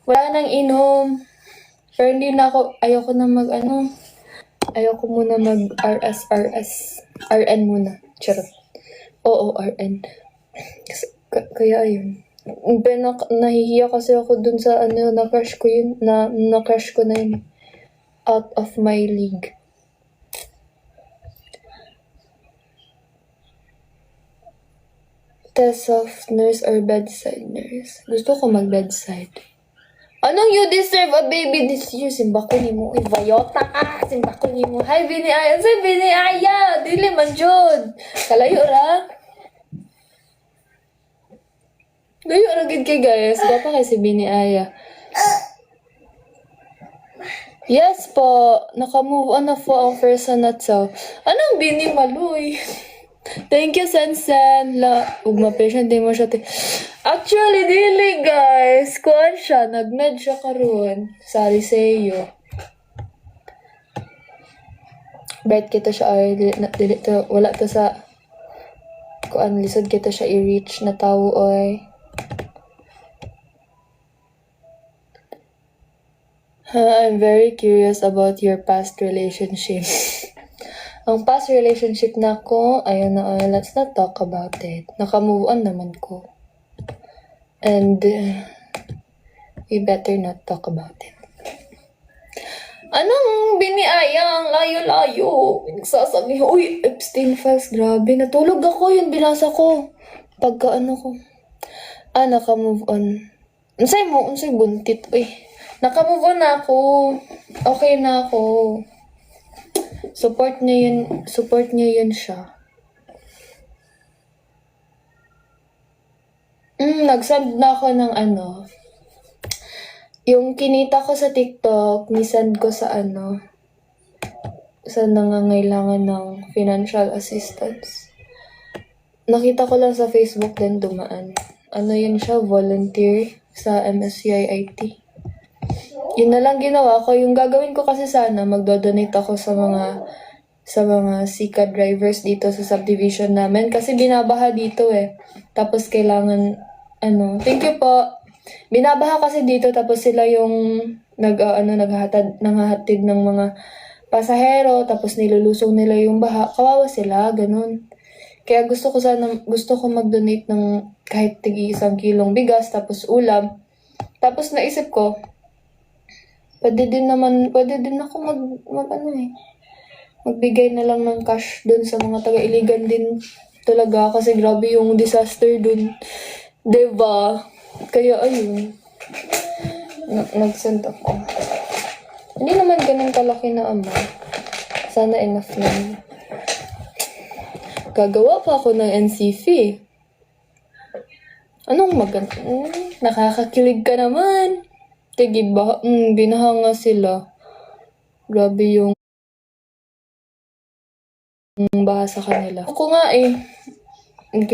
Wala nang inom. Pero hindi na ako, ayoko muna RN muna. Charot. Oo, RN. Kaya ayun. Pero nahihiya kasi ako dun sa na-crush ko yun, na-crush ko na yun. Out of my league. Test of nurse or bedside nurse. Gusto ko mag-bedside. Anong you deserve a baby this year? Simba ko ni mo. Ivayota ka. Simba ko ni mo. Hi, Bini Aya. Say, Bini Aya. Dili man, Jod. Kalayo ra. Layo ra gid kay guys. Gapa kay si Bini Aya. Yes po. Naka-move on na po ang person na to. Anong Bini Maloy? Thank you, Sensen. Ug ma-patient din mo siya. Actually, dili, guys. Kuan siya. Nag-med siya karon sa Liceo. Bet kita siya ay dili to, wala to sa kuan lisod kita siya i-reach na tao oy. I'm very curious about your past relationship. Ang past relationship na ko, ayun na, let's not talk about it. Naka-move on naman ko. And we better not talk about it. Anong biniayang layo-layo? Nagsasabi, uy, Epstein files, grabe. Natulog ako, yun binasa ko. Pagka ko. Naka-move on. Unsay buntit, uy. Naka-move on na ako. Okay na ako. Support niya yun siya. Nag-send na ako ng yung kinita ko sa TikTok, nisend ko sa sa nangangailangan ng financial assistance. Nakita ko lang sa Facebook din dumaan. Yun siya, volunteer sa MSCI-IT. Yun na lang ginawa ko. Yung gagawin ko kasi sana, magdo-donate ako sa mga Sika drivers dito sa subdivision namin. Kasi binabaha dito eh. Tapos kailangan, thank you po. Binabaha kasi dito tapos sila yung nanghahatid ng mga pasahero tapos nilulusong nila yung baha. Kawawa sila, ganun. Kaya gusto ko mag-donate ng kahit tig 1 kilong bigas tapos ulam. Tapos naisip ko, pwede din ako magbigay na lang ng cash dun sa mga taga-Iligan din talaga kasi grabe yung disaster dun. Diba? Kaya ayun, nag-send ako. Hindi naman ganun kalaki na amount. Sana enough lang. Gagawa pa ako ng NCF. Anong maganda? Nakakakilig ka naman. Tigiba, binahanga sila. Grabe yung baha sa kanila. Ako nga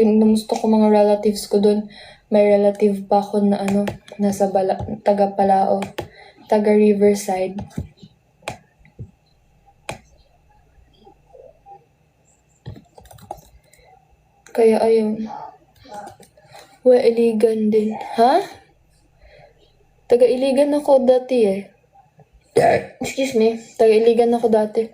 namusta ko mga relatives ko dun. May relative pa ako na nasa taga Palao, taga Riverside. Kaya ayun. Iligan din. Ha? Taga-Iligan ako dati eh. Excuse me. Taga-Iligan ako dati.